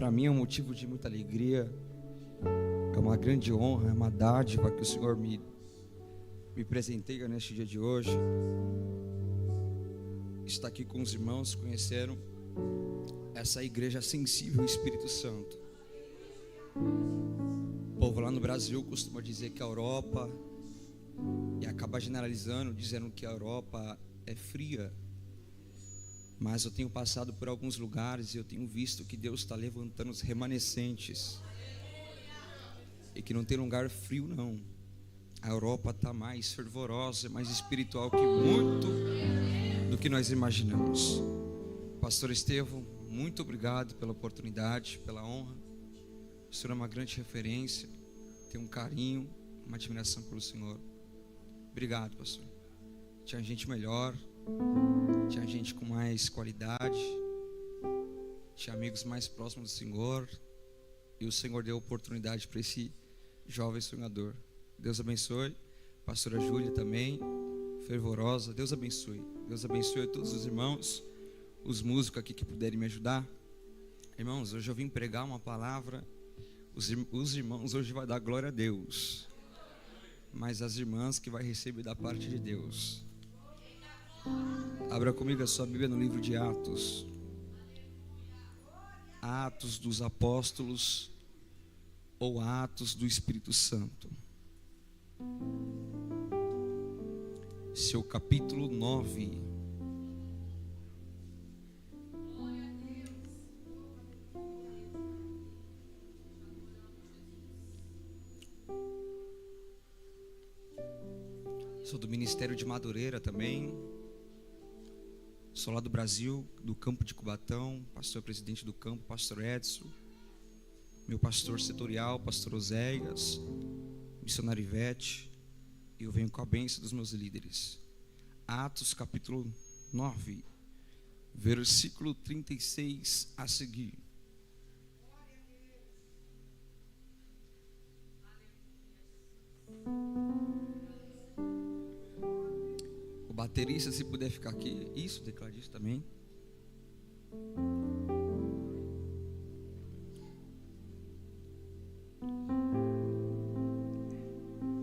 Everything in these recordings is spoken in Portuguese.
para mim é um motivo de muita alegria, é uma grande honra, é uma dádiva que o Senhor me presenteia neste dia de hoje. Estar aqui com os irmãos, conheceram essa igreja sensível ao Espírito Santo. O povo lá no Brasil costuma dizer que a Europa, e acaba generalizando, dizendo que a Europa é fria. Mas eu tenho passado por alguns lugares e eu tenho visto que Deus está levantando os remanescentes. E que não tem lugar frio não. A Europa está mais fervorosa, mais espiritual que muito do que nós imaginamos. Pastor Estevão, muito obrigado pela oportunidade, pela honra. O Senhor é uma grande referência, tem um carinho, uma admiração pelo Senhor. Obrigado, pastor. Tinha gente melhor, tinha gente com mais qualidade, tinha amigos mais próximos do Senhor, e o Senhor deu oportunidade para esse jovem sonhador. Deus abençoe. Pastora Júlia também, fervorosa. Deus abençoe. Deus abençoe a todos os irmãos, os músicos aqui que puderem me ajudar. Irmãos, hoje eu vim pregar uma palavra. Os irmãos hoje vai dar glória a Deus, mas as irmãs que vai receber da parte de Deus. Abra comigo a sua Bíblia no livro de Atos. Atos dos Apóstolos ou Atos do Espírito Santo. Seu capítulo 9. Sou do Ministério de Madureira também. Sou lá do Brasil, do campo de Cubatão. Pastor presidente do campo, pastor Edson. Meu pastor setorial, pastor Oséias. Missionário Ivete. E eu venho com a bênção dos meus líderes. Atos capítulo 9, versículo 36 a seguir. O baterista, se puder ficar aqui. Isso, o tecladista também.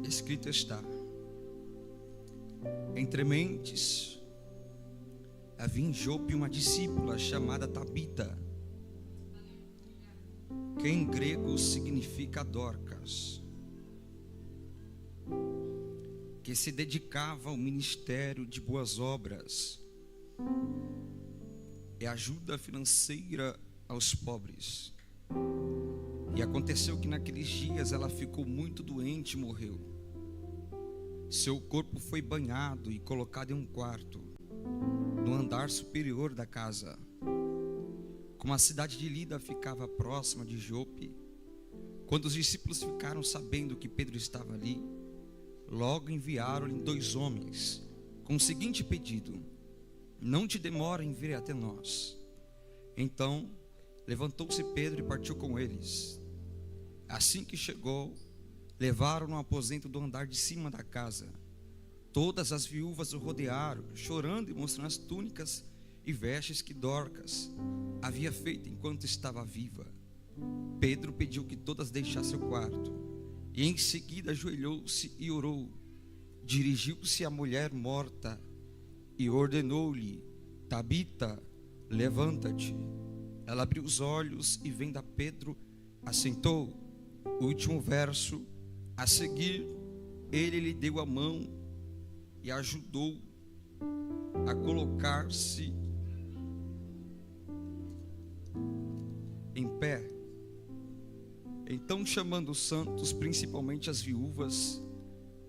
Escrito está: entre mentes havia em Jope uma discípula chamada Tabita, que em grego significa Dorcas, que se dedicava ao ministério de boas obras e ajuda financeira aos pobres. E aconteceu que naqueles dias ela ficou muito doente e morreu. Seu corpo foi banhado e colocado em um quarto, no andar superior da casa. Como a cidade de Lida ficava próxima de Jope, quando os discípulos ficaram sabendo que Pedro estava ali, logo enviaram-lhe 2 homens, com o seguinte pedido: não te demora em vir até nós. Então levantou-se Pedro e partiu com eles. Assim que chegou, levaram-no ao aposento do andar de cima da casa. Todas as viúvas o rodearam, chorando e mostrando as túnicas e vestes que Dorcas havia feito enquanto estava viva. Pedro pediu que todas deixassem o quarto, e em seguida ajoelhou-se e orou. Dirigiu-se à mulher morta e ordenou-lhe: Tabita, levanta-te. Ela abriu os olhos e, vendo a Pedro, assentou. O último verso a seguir, ele lhe deu a mão e ajudou a colocar-se em pé. Então, chamando os santos, principalmente as viúvas,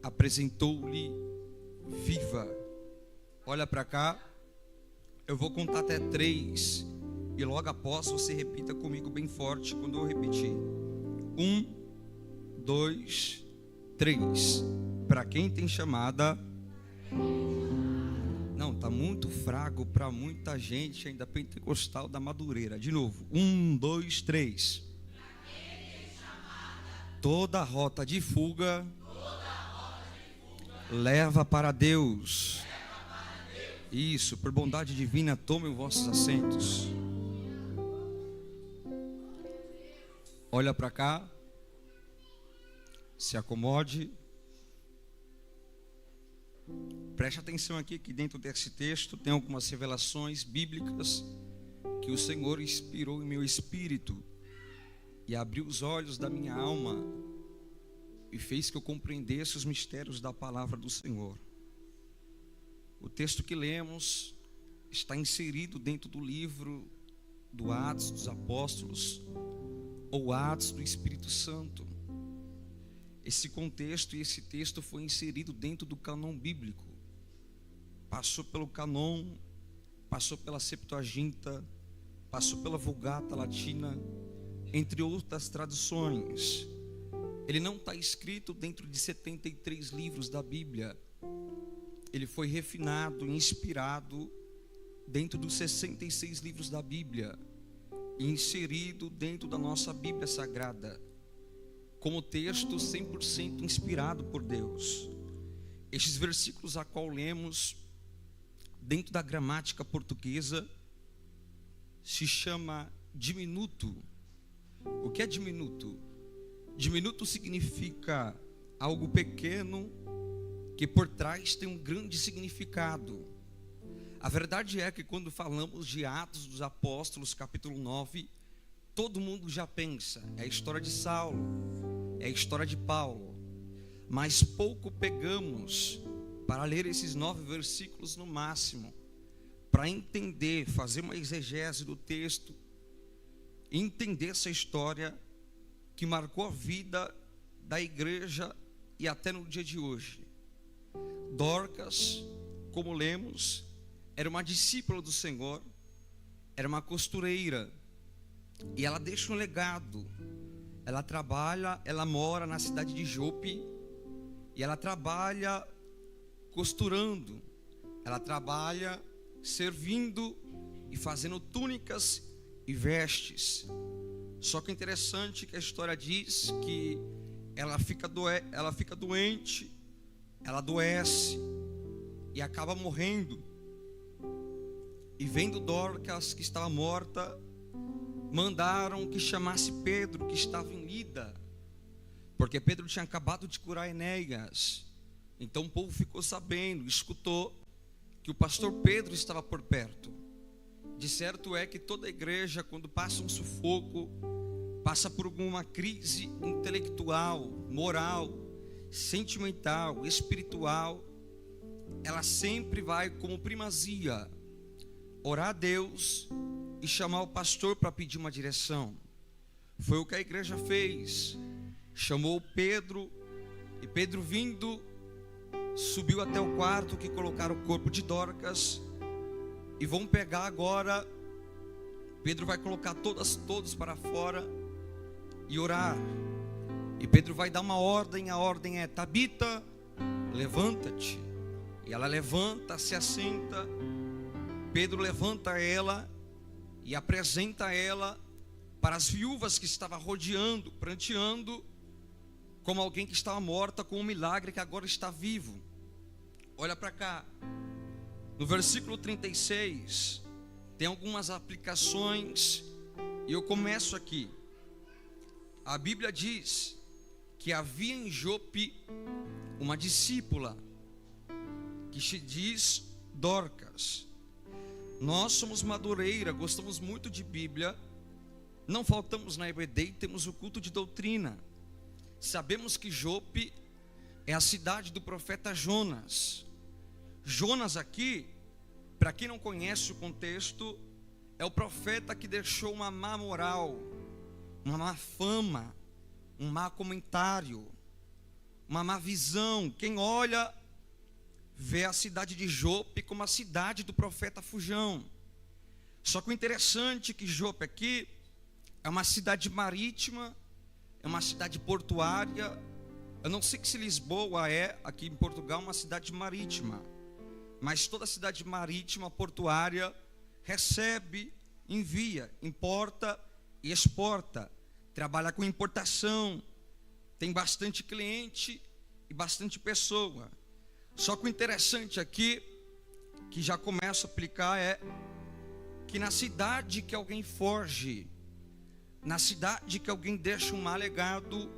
apresentou-lhe viva. Olha para cá, eu vou contar até 3 e logo após você repita comigo bem forte quando eu repetir. 1, 2, 3. Para quem tem chamada. Não, tá muito fraco para muita gente ainda pentecostal da Madureira. De novo. 1, 2, 3. Toda rota de fuga leva para Deus. Isso, por bondade divina, tomem os vossos assentos. Olha para cá, se acomode. Preste atenção aqui que dentro desse texto tem algumas revelações bíblicas que o Senhor inspirou em meu espírito e abriu os olhos da minha alma e fez que eu compreendesse os mistérios da palavra do Senhor. O texto que lemos está inserido dentro do livro do Atos dos Apóstolos ou Atos do Espírito Santo. Esse contexto e esse texto foi inserido dentro do cânon bíblico. Passou pelo cânon, passou pela Septuaginta, passou pela Vulgata Latina, entre outras traduções. Ele não está escrito dentro de 73 livros da Bíblia. Ele foi refinado, inspirado dentro dos 66 livros da Bíblia e inserido dentro da nossa Bíblia Sagrada, como texto 100% inspirado por Deus. Estes versículos a qual lemos dentro da gramática portuguesa se chama diminuto. O que é diminuto? Diminuto significa algo pequeno que por trás tem um grande significado. A verdade é que quando falamos de Atos dos Apóstolos, capítulo 9, todo mundo já pensa, é a história de Saulo, é a história de Paulo, mas pouco pegamos para ler esses 9 versículos no máximo, para entender, fazer uma exegese do texto, entender essa história que marcou a vida da igreja e até no dia de hoje. Dorcas, como lemos, era uma discípula do Senhor, era uma costureira, e ela deixa um legado. Ela trabalha, ela mora na cidade de Jope, e ela trabalha costurando, ela trabalha servindo e fazendo túnicas e vestes. Só que é interessante que a história diz que ela fica doente, ela adoece e acaba morrendo. E vendo Dorcas que estava morta, mandaram que chamasse Pedro, que estava em Lida, porque Pedro tinha acabado de curar Enéas. Então o povo ficou sabendo, escutou que o pastor Pedro estava por perto. De certo é que toda igreja, quando passa um sufoco, passa por alguma crise intelectual, moral, sentimental, espiritual, ela sempre vai como primazia orar a Deus e chamar o pastor para pedir uma direção. Foi o que a igreja fez. Chamou Pedro, e Pedro vindo, subiu até o quarto que colocaram o corpo de Dorcas, e vão pegar agora. Pedro vai colocar todos para fora e orar. E Pedro vai dar uma ordem, a ordem é: Tabita, levanta-te. E ela levanta, se assenta. Pedro levanta ela e apresenta ela para as viúvas que estavam rodeando, pranteando, como alguém que estava morta, com um milagre que agora está vivo. Olha para cá, no versículo 36, tem algumas aplicações, e eu começo aqui. A Bíblia diz que havia em Jope uma discípula que se diz Dorcas. Nós somos Madureira, gostamos muito de Bíblia, não faltamos na EBD e temos o culto de doutrina. Sabemos que Jope é a cidade do profeta Jonas. Jonas aqui, para quem não conhece o contexto, é o profeta que deixou uma má moral, uma má fama, um má comentário, uma má visão. Quem olha vê a cidade de Jope como a cidade do profeta Fujão. Só que o interessante é que Jope aqui é uma cidade marítima, é uma cidade portuária. Eu não sei se Lisboa é, aqui em Portugal, uma cidade marítima, mas toda cidade marítima, portuária, recebe, envia, importa e exporta, trabalha com importação, tem bastante cliente e bastante pessoa. Só que o interessante aqui, que já começa a aplicar, é que na cidade que alguém foge, na cidade que alguém deixa um mau legado,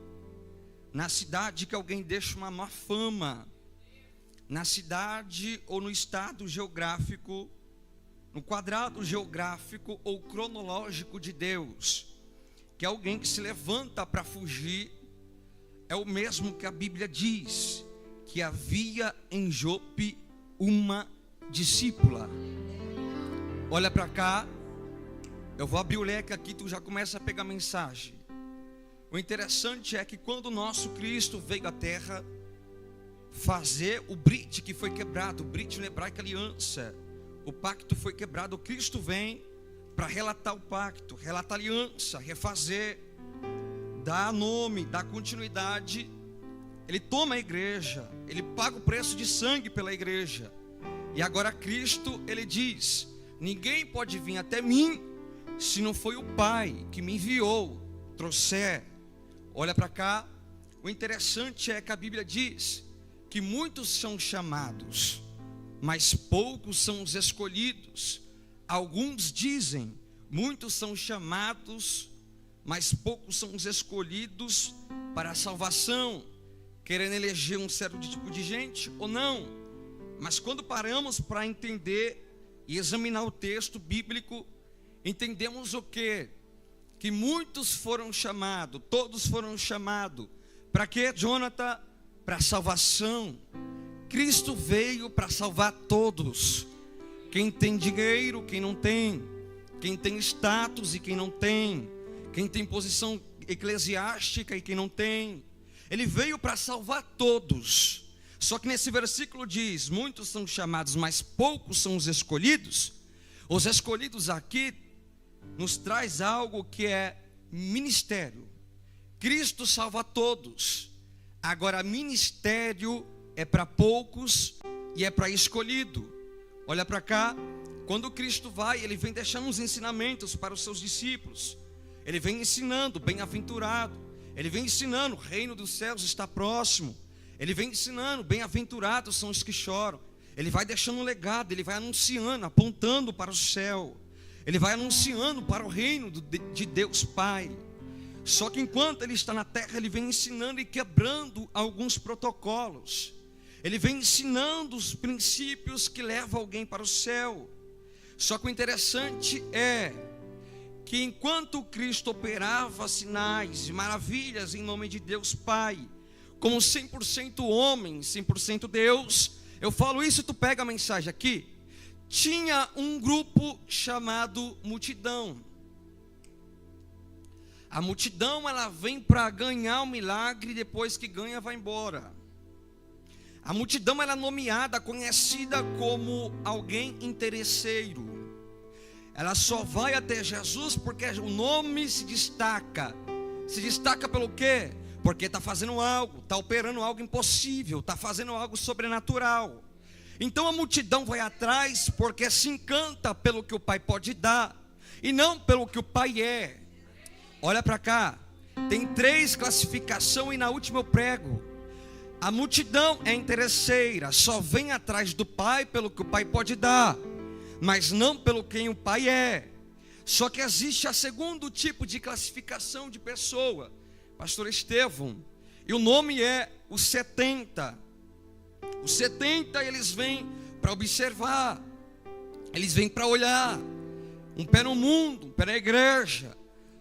na cidade que alguém deixa uma má fama, na cidade ou no estado geográfico, no quadrado geográfico ou cronológico de Deus, que alguém que se levanta para fugir, é o mesmo que a Bíblia diz, que havia em Jope uma discípula. Olha para cá, eu vou abrir o leque aqui, tu já começa a pegar a mensagem. O interessante é que quando o nosso Cristo veio à terra fazer o brit que foi quebrado, o brit na hebraica aliança, o pacto foi quebrado, o Cristo vem para relatar o pacto, relatar a aliança, refazer, dar nome, dar continuidade. Ele toma a igreja, ele paga o preço de sangue pela igreja. E agora Cristo, ele diz: ninguém pode vir até mim se não foi o Pai que me enviou, trouxer. Olha para cá, o interessante é que a Bíblia diz que muitos são chamados, mas poucos são os escolhidos. Alguns dizem, muitos são chamados, mas poucos são os escolhidos para a salvação, querendo eleger um certo tipo de gente ou não. Mas quando paramos para entender e examinar o texto bíblico, entendemos o quê? Que muitos foram chamados, todos foram chamados. Para quê, Jonathan? Para salvação. Cristo veio para salvar todos. Quem tem dinheiro, quem não tem. Quem tem status e quem não tem. Quem tem posição eclesiástica e quem não tem. Ele veio para salvar todos. Só que nesse versículo diz: muitos são chamados, mas poucos são os escolhidos. Os escolhidos aqui nos traz algo que é ministério. Cristo salva todos. Agora, ministério é para poucos e é para escolhido. Olha para cá, quando Cristo vai, ele vem deixando uns ensinamentos para os seus discípulos. Ele vem ensinando, bem-aventurado. Ele vem ensinando, o reino dos céus está próximo. Ele vem ensinando, bem-aventurados são os que choram. Ele vai deixando um legado, ele vai anunciando, apontando para o céu. Ele vai anunciando para o reino de Deus Pai. Só que enquanto ele está na terra, ele vem ensinando e quebrando alguns protocolos. Ele vem ensinando os princípios que levam alguém para o céu. Só que o interessante é que enquanto Cristo operava sinais e maravilhas em nome de Deus Pai, como 100% homem, 100% Deus, eu falo isso e tu pega a mensagem aqui. Tinha um grupo chamado multidão. A multidão, ela vem para ganhar o milagre e depois que ganha vai embora. A multidão, ela é nomeada, conhecida como alguém interesseiro. Ela só vai até Jesus porque o nome se destaca. Se destaca pelo quê? Porque está fazendo algo, está operando algo impossível, está fazendo algo sobrenatural. Então a multidão vai atrás porque se encanta pelo que o Pai pode dar e não pelo que o Pai é. Olha para cá, tem 3 classificações e na última eu prego. A multidão é interesseira, só vem atrás do Pai pelo que o Pai pode dar, mas não pelo quem o Pai é. Só que existe a segundo tipo de classificação de pessoa, pastor Estevão, e o nome é os 70. Os 70, eles vêm para observar, eles vêm para olhar, um pé no mundo, um pé na igreja,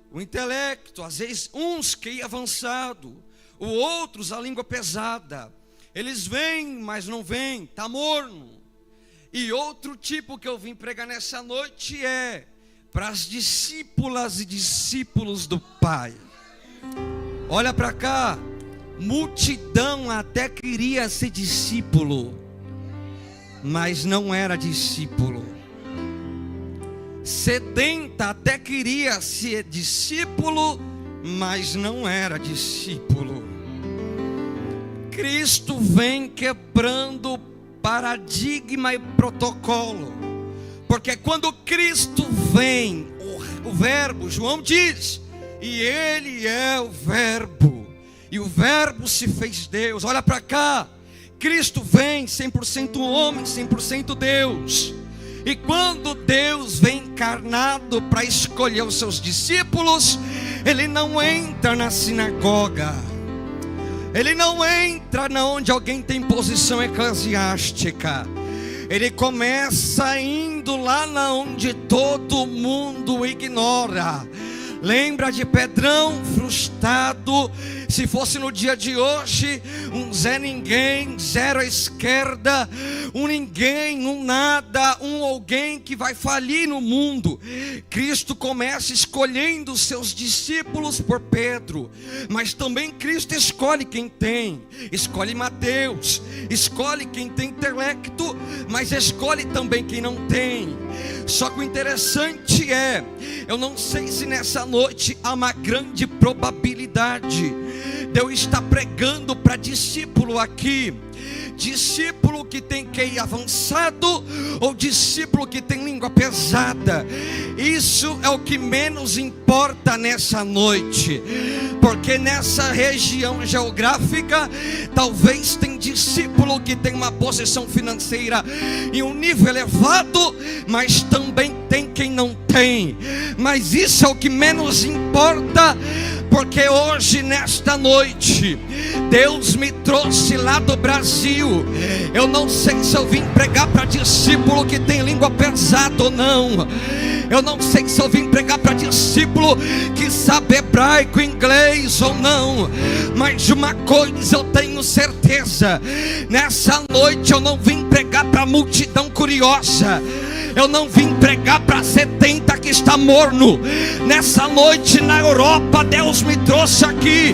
o intelecto, às vezes uns QI avançado, o outros a língua pesada. Eles vêm, mas não vêm, está morno. E outro tipo que eu vim pregar nessa noite é para as discípulas e discípulos do Pai. Olha para cá, multidão até queria ser discípulo, mas não era discípulo. 70 até queria ser discípulo, mas não era discípulo. Cristo vem quebrando paradigma e protocolo, porque quando Cristo vem, o verbo, João diz, e ele é o verbo, e o verbo se fez Deus. Olha para cá, Cristo vem 100% homem, 100% Deus. E quando Deus vem encarnado para escolher os seus discípulos, ele não entra na sinagoga, ele não entra na onde alguém tem posição eclesiástica. Ele começa indo lá na onde todo mundo ignora. Lembra de Pedrão frustrado? Se fosse no dia de hoje, um Zé Ninguém, zero à esquerda, um ninguém, um nada, um alguém que vai falir no mundo. Cristo começa escolhendo os seus discípulos por Pedro, mas também Cristo escolhe quem tem. Escolhe Mateus, escolhe quem tem intelecto, mas escolhe também quem não tem. Só que o interessante é, eu não sei se nessa noite há uma grande probabilidade de eu estar pregando para discípulo aqui, discípulo que tem QI avançado ou discípulo que tem língua pesada. Isso é o que menos importa nessa noite, porque nessa região geográfica talvez tem discípulo que tem uma posição financeira em um nível elevado, mas também tem quem não tem. Mas isso é o que menos importa, porque hoje, nesta noite, Deus me trouxe lá do Brasil. Eu não sei se eu vim pregar para discípulo que tem língua pesada ou não. Eu não sei se eu vim pregar para discípulo que sabe hebraico, inglês ou não. Mas de uma coisa eu tenho certeza: nessa noite eu não vim pregar para multidão curiosa. Eu não vim pregar para 70 que está morno. Nessa noite na Europa, Deus me trouxe aqui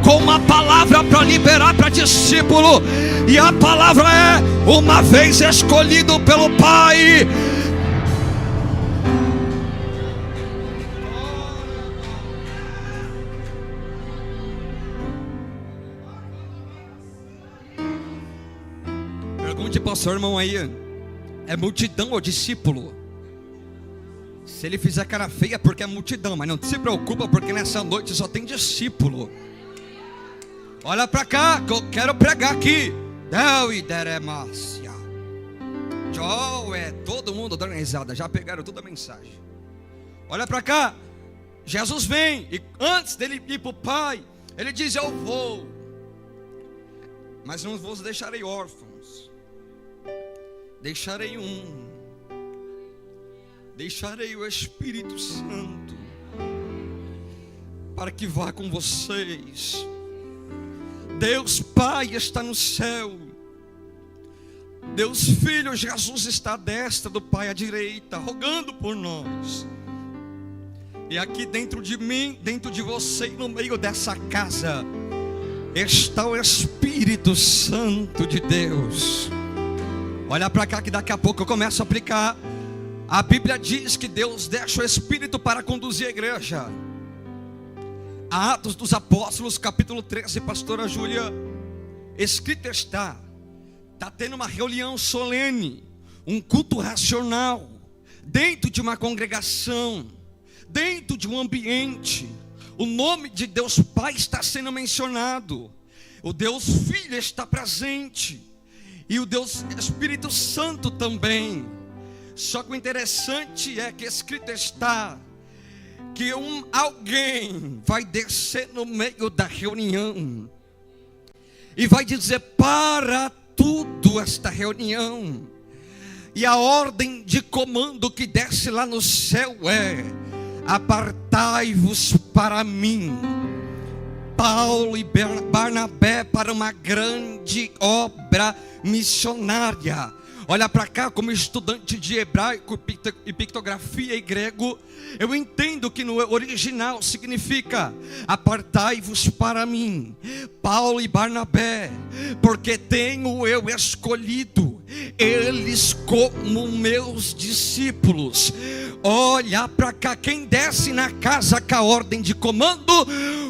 com uma palavra para liberar para discípulo. E a palavra é: uma vez escolhido pelo Pai, pergunte para o seu irmão aí: é multidão ou discípulo? Se ele fizer cara feia, porque é multidão. Mas não se preocupa, porque nessa noite só tem discípulo. Olha para cá, que eu quero pregar aqui. Todo mundo dando risada. Já pegaram toda a mensagem. Olha para cá. Jesus vem, e antes dele ir para o Pai, ele diz: eu vou, mas não vos deixarei órfãos. Deixarei deixarei o Espírito Santo para que vá com vocês. Deus Pai está no céu, Deus Filho Jesus está à destra do Pai à direita, rogando por nós. E aqui dentro de mim, dentro de você, no meio dessa casa, está o Espírito Santo de Deus. Olha para cá que daqui a pouco eu começo a aplicar. A Bíblia diz que Deus deixa o Espírito para conduzir a igreja. Atos dos Apóstolos, capítulo 13, pastora Júlia, escrito está tendo uma reunião solene, um culto racional, dentro de uma congregação, dentro de um ambiente. O nome de Deus Pai está sendo mencionado, o Deus Filho está presente, e o Deus Espírito Santo também. Só que o interessante é que escrito está que alguém vai descer no meio da reunião e vai dizer: para tudo esta reunião. E a ordem de comando que desce lá no céu é: apartai-vos para mim, Paulo e Barnabé, para uma grande obra missionária. Olha para cá, como estudante de hebraico e pictografia e grego, eu entendo que no original significa: apartai-vos para mim, Paulo e Barnabé, porque tenho eu escolhido eles como meus discípulos. Olha para cá, quem desce na casa com a ordem de comando?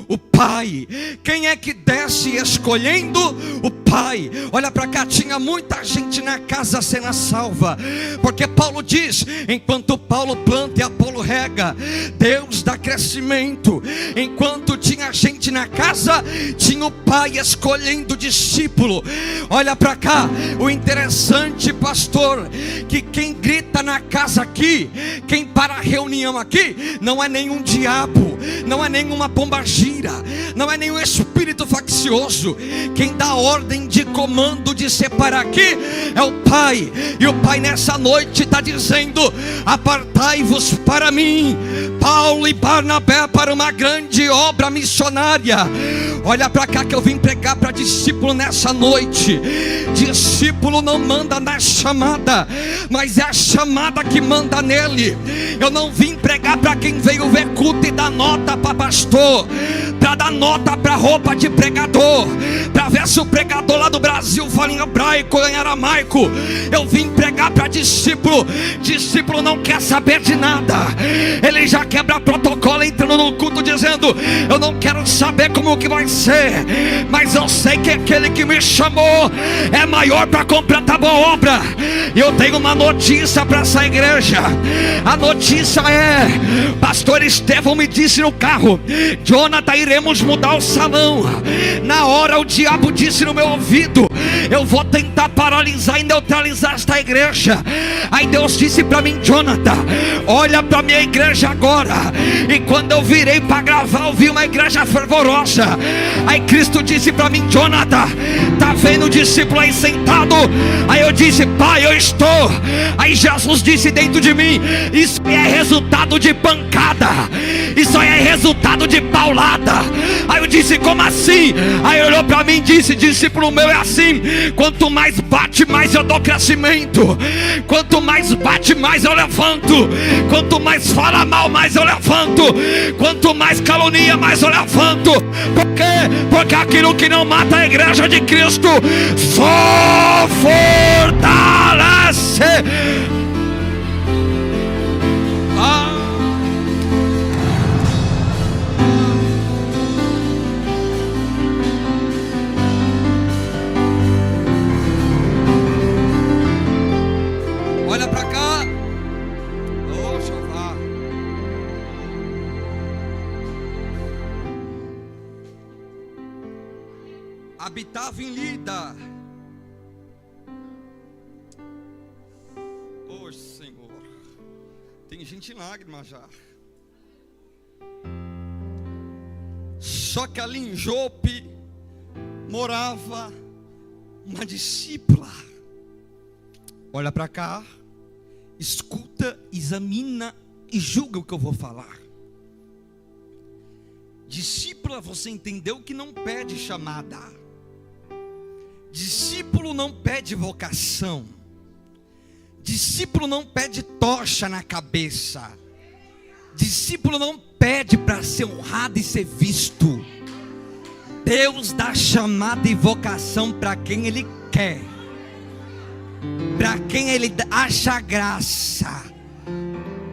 O Pai. Quem é que desce escolhendo? O Pai. Olha para cá, tinha muita gente na casa sendo salva, porque Paulo diz: enquanto Paulo planta e Apolo rega, Deus dá crescimento. Enquanto tinha gente na casa, tinha o pai escolhendo discípulo. Olha para cá, o interessante, pastor, que quem grita na casa aqui, quem para a reunião aqui, não é nenhum diabo, não é nenhuma pombagira, não é nenhum espírito faccioso. Quem dá ordem de comando de separar aqui é o pai. E o pai nessa noite está dizendo: apartai-vos para mim, Paulo e Barnabé, para uma grande obra missionária. Olha para cá que eu vim pregar para discípulo nessa noite. Discípulo não manda na chamada, mas é a chamada que manda nele. Eu não vim pregar para quem veio ver culto e dar nota para pastor, para dar nota para roupa de pregador, para ver se o pregador lá do Brasil fala em hebraico ou em aramaico. Eu vim pregar para discípulo. Discípulo não quer saber de nada, ele já quebra protocolo entrando no culto dizendo: eu não quero saber como que vai ser, mas eu sei que aquele que me chamou é maior para completar a boa obra. E eu tenho uma notícia para essa igreja. A notícia é: pastor Estevão me disse no carro: Jonathan, iremos mudar o salão. Na hora o diabo disse no meu ouvido: eu vou tentar paralisar e neutralizar esta igreja. Aí Deus disse para mim: Jonathan, olha para minha igreja agora. E quando eu virei para gravar, eu vi uma igreja fervorosa. Aí Cristo disse para mim: Jonathan, tá vendo o discípulo aí sentado? Aí eu disse: pai, eu estou. Aí Jesus disse dentro de mim: isso é resultado de pancada, isso aí é resultado de paulada. Aí eu disse: como assim? Aí ele olhou para mim e disse: discípulo meu é assim, quanto mais bate, mais eu dou crescimento. Quanto mais bate, mais eu levanto. Quanto mais fala mal, mais eu levanto. Quanto mais calunia, mais eu levanto. Por quê? Porque aquilo que não mata a igreja de Cristo só fortalece. Olha para cá. Oh, Jeová. Habitava em Lida. Oh, Senhor. Tem gente em lágrimas já. Só que ali em Jope morava uma discípula. Olha para cá, escuta, examina e julga o que eu vou falar. Discípula, você entendeu que não pede chamada. Discípulo não pede vocação. Discípulo não pede tocha na cabeça. Discípulo não pede para ser honrado e ser visto. Deus dá chamada e vocação para quem Ele quer, para quem Ele acha graça.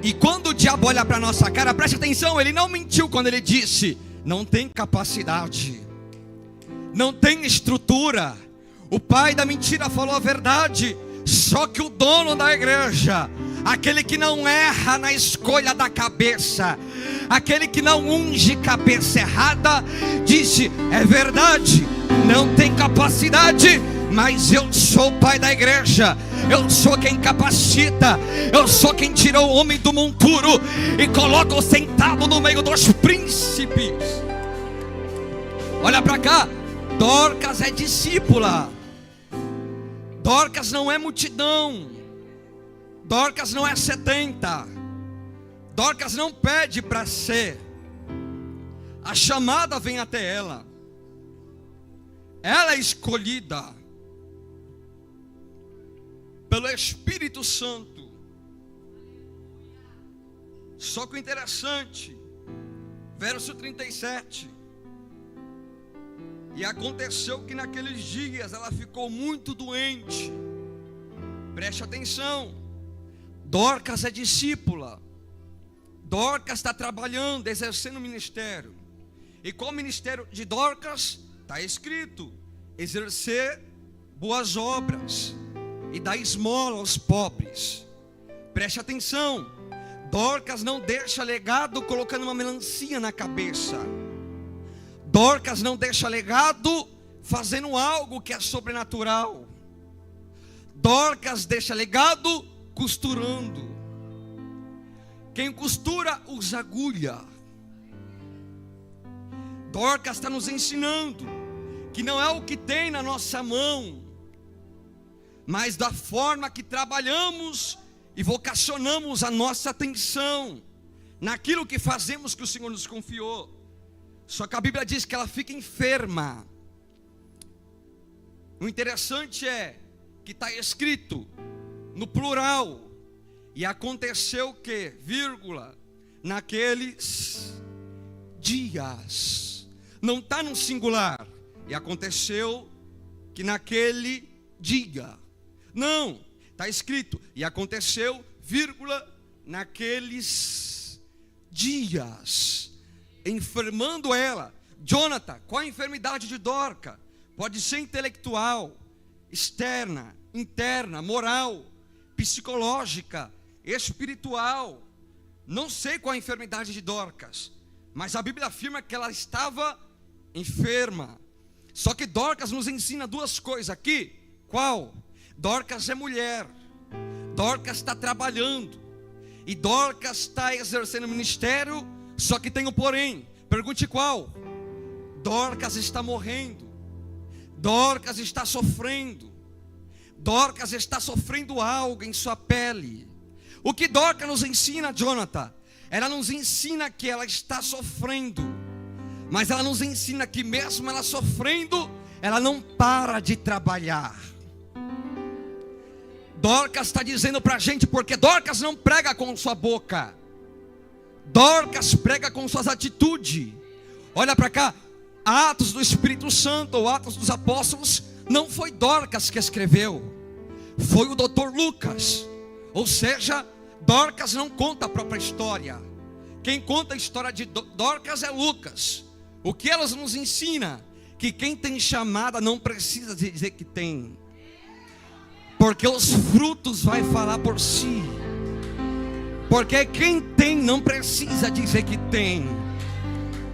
E quando o diabo olha para a nossa cara, preste atenção, ele não mentiu quando ele disse: não tem capacidade, não tem estrutura. O pai da mentira falou a verdade. Só que o dono da igreja, aquele que não erra na escolha da cabeça, aquele que não unge cabeça errada, disse: é verdade, não tem capacidade, mas eu sou o pai da igreja. Eu sou quem capacita. Eu sou quem tira o homem do monturo e coloca o sentado no meio dos príncipes. Olha para cá. Dorcas é discípula. Dorcas não é multidão. Dorcas não é 70. Dorcas não pede para ser. A chamada vem até ela. Ela é escolhida pelo Espírito Santo. Só que o interessante, verso 37. E aconteceu que naqueles dias ela ficou muito doente. Preste atenção. Dorcas é discípula. Dorcas está trabalhando, exercendo o ministério. E qual o ministério de Dorcas? Está escrito: exercer boas obras e dar esmola aos pobres. Preste atenção. Dorcas não deixa legado colocando uma melancia na cabeça. Dorcas não deixa legado fazendo algo que é sobrenatural. Dorcas deixa legado costurando. Quem costura usa agulha. Dorcas está nos ensinando que não é o que tem na nossa mão, mas da forma que trabalhamos e vocacionamos a nossa atenção naquilo que fazemos que o Senhor nos confiou. Só que a Bíblia diz que ela fica enferma. O interessante é que está escrito no plural. E aconteceu que, vírgula, naqueles dias. Não está no singular. E aconteceu que naquele dia. Não, está escrito. E aconteceu, vírgula, naqueles dias. Enfermando ela. Jonathan, qual a enfermidade de Dorcas? Pode ser intelectual, externa, interna, moral, psicológica, espiritual. Não sei qual a enfermidade de Dorcas, mas a Bíblia afirma que ela estava enferma. Só que Dorcas nos ensina duas coisas aqui. Qual? Dorcas é mulher, Dorcas está trabalhando, e Dorcas está exercendo ministério. Só que tem um porém. Pergunte qual? Dorcas está morrendo. Dorcas está sofrendo. Dorcas está sofrendo algo em sua pele. O que Dorcas nos ensina, Jonathan? Ela nos ensina que ela está sofrendo, mas ela nos ensina que mesmo ela sofrendo, ela não para de trabalhar. Dorcas está dizendo para a gente, porque Dorcas não prega com sua boca, Dorcas prega com suas atitudes. Olha para cá, Atos do Espírito Santo, ou Atos dos Apóstolos, não foi Dorcas que escreveu, foi o Dr. Lucas. Ou seja, Dorcas não conta a própria história. Quem conta a história de Dorcas é Lucas. O que elas nos ensina? Que quem tem chamada não precisa dizer que tem, porque os frutos vai falar por si. Porque quem tem não precisa dizer que tem,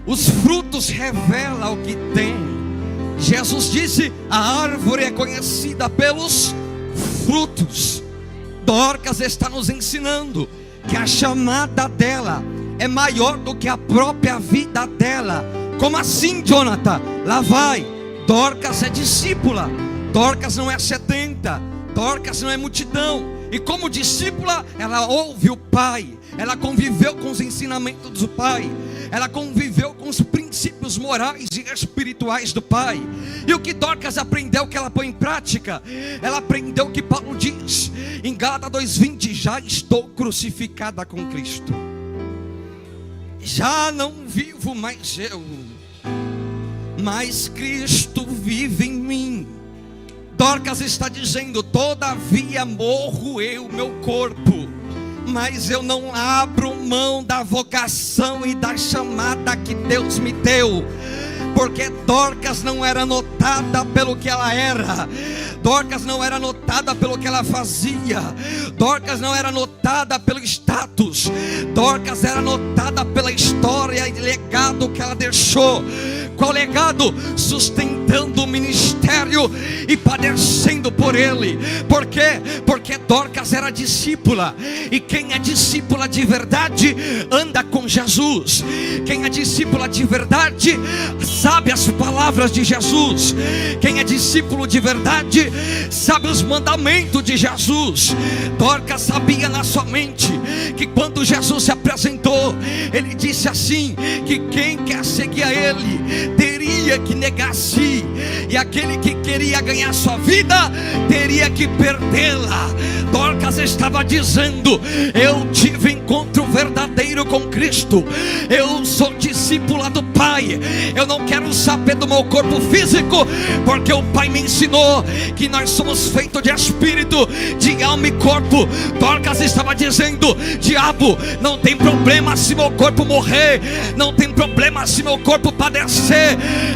os frutos revelam o que tem. Jesus disse: a árvore é conhecida pelos frutos. Dorcas está nos ensinando que a chamada dela é maior do que a própria vida dela. Como assim, Jonathan? Lá vai. Dorcas é discípula. Dorcas não é 70. Dorcas não é multidão. E como discípula, ela ouve o Pai. Ela conviveu com os ensinamentos do Pai. Ela conviveu com os princípios morais e espirituais do Pai. E o que Dorcas aprendeu, que ela põe em prática? Ela aprendeu o que Paulo diz em Gálatas 2:20: já estou crucificada com Cristo. Já não vivo mais eu, mas Cristo vive em mim. Dorcas está dizendo: todavia morro eu, meu corpo, mas eu não abro mão da vocação e da chamada que Deus me deu. Porque Dorcas não era notada pelo que ela era, Dorcas não era notada pelo que ela fazia, Dorcas não era notada pelo status, Dorcas era notada pela história e legado que ela deixou. Qual legado? Sustentando o ministério e padecendo por ele. Por quê? Porque Dorcas era discípula, e quem é discípula de verdade anda com Jesus. Quem é discípula de verdade sabe as palavras de Jesus. Quem é discípulo de verdade sabe os mandamentos de Jesus. Dorcas sabia na sua mente que quando Jesus se apresentou, ele disse assim: que quem quer seguir a ele teria que negar a si, e aquele que queria ganhar sua vida teria que perdê-la. Dorcas estava dizendo: eu tive encontro verdadeiro com Cristo, eu sou discípula do Pai, eu não quero saber do meu corpo físico, porque o Pai me ensinou que nós somos feitos de espírito, de alma e corpo. Dorcas estava dizendo: diabo, não tem problema se meu corpo morrer, não tem problema se meu corpo padecer.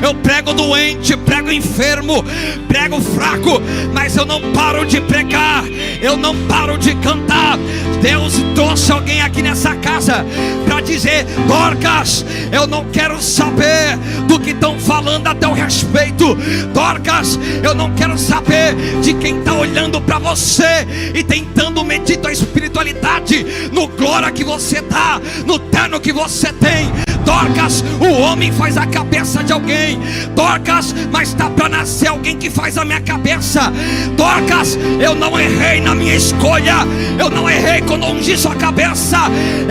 Eu prego doente, noite prego enfermo, prego fraco, mas eu não paro de pregar, eu não paro de cantar. Deus trouxe alguém aqui nessa casa para dizer: Dorcas, eu não quero saber do que estão falando a teu respeito. Dorcas, eu não quero saber de quem está olhando para você e tentando medir tua espiritualidade no glória que você dá, no terno que você tem. Dorcas, o homem faz a cabeça de alguém. Dorcas, mas está para nascer alguém que faz a minha cabeça. Dorcas, eu não errei na minha escolha, eu não errei quando ungi sua cabeça.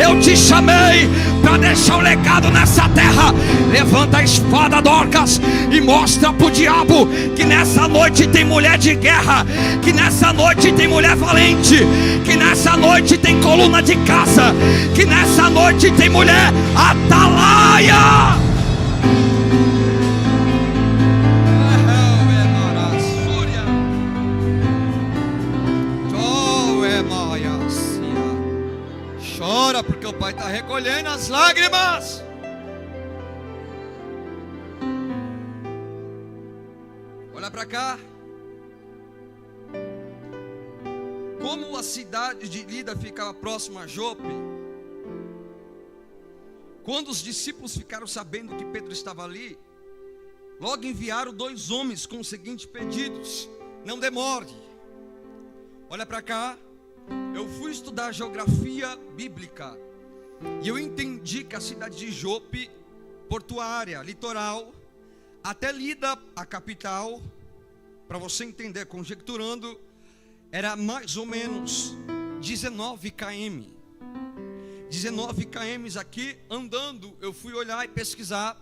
Eu te chamei para deixar um legado nessa terra. Levanta a espada, Dorcas, e mostra para o diabo que nessa noite tem mulher de guerra, que nessa noite tem mulher valente, que nessa noite tem coluna de casa, que nessa noite tem mulher atalaia. Chora porque o Pai está recolhendo as lágrimas. Olha para cá. Como a cidade de Lida ficava próxima a Jope, quando os discípulos ficaram sabendo que Pedro estava ali, logo enviaram 2 homens com os seguintes pedidos: não demore. Olha para cá. Eu fui estudar geografia bíblica e eu entendi que a cidade de Jope, portuária, litoral, até Lida, a capital, para você entender, conjecturando, era mais ou menos 19 km. 19 km aqui andando. Eu fui olhar e pesquisar,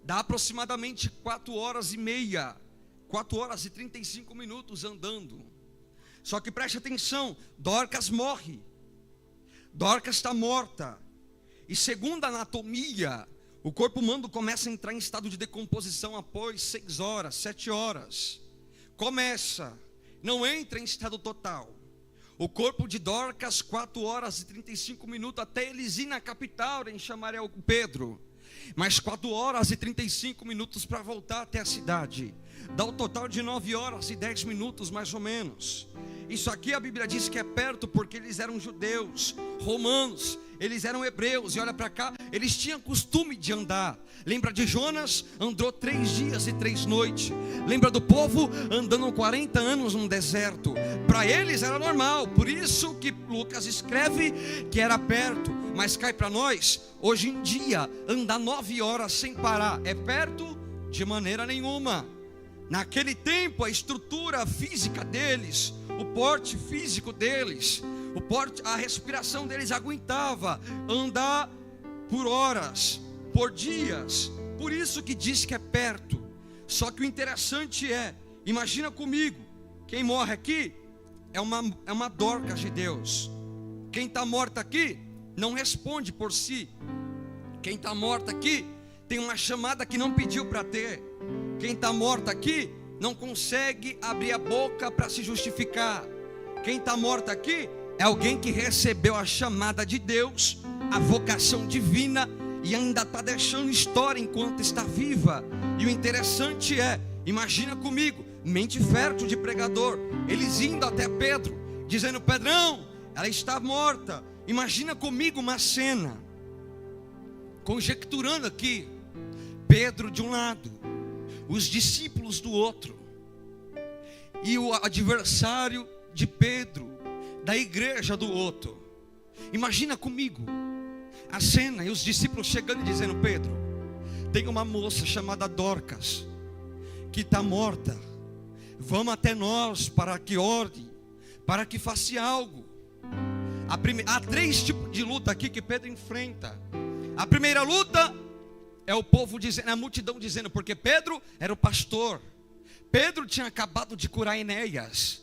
dá aproximadamente 4 horas e meia, 4 horas e 35 minutos andando. Só que preste atenção, Dorcas morre, Dorcas está morta. E segundo a anatomia, o corpo humano começa a entrar em estado de decomposição após 6 horas, 7 horas. Começa, não entra em estado total. O corpo de Dorcas, 4 horas e 35 minutos, até eles ir na capital, em Samaria, o Pedro. Mais 4 horas e 35 minutos para voltar até a cidade. Dá o total de 9 horas e 10 minutos mais ou menos. Isso aqui a Bíblia diz que é perto porque eles eram judeus, romanos, eles eram hebreus. E olha para cá, eles tinham costume de andar. Lembra de Jonas? Andou 3 dias e 3 noites. Lembra do povo andando 40 anos no deserto? Para eles era normal. Por isso que Lucas escreve que era perto. Mas cai para nós, hoje em dia, andar 9 horas sem parar é perto? De maneira nenhuma. Naquele tempo a estrutura física deles, o porte físico deles, a respiração deles aguentava andar por horas, por dias. Por isso que diz que é perto. Só que o interessante é, imagina comigo, quem morre aqui é uma Dorcas de Deus. Quem está morta aqui não responde por si. Quem está morta aqui tem uma chamada que não pediu para ter. Quem está morto aqui não consegue abrir a boca para se justificar. Quem está morto aqui é alguém que recebeu a chamada de Deus, a vocação divina, e ainda está deixando história enquanto está viva. E o interessante é, imagina comigo, mente fértil de pregador, eles indo até Pedro, dizendo: Pedrão, ela está morta. Imagina comigo uma cena, conjecturando aqui, Pedro de um lado, os discípulos do outro, e o adversário de Pedro, da igreja do outro. Imagina comigo a cena, e os discípulos chegando e dizendo: Pedro, tem uma moça chamada Dorcas, que está morta, vamos até nós para que ore, para que faça algo. Há 3 tipos de luta aqui que Pedro enfrenta. A primeira luta é o povo dizendo, a multidão dizendo, porque Pedro era o pastor. Pedro tinha acabado de curar Enéas.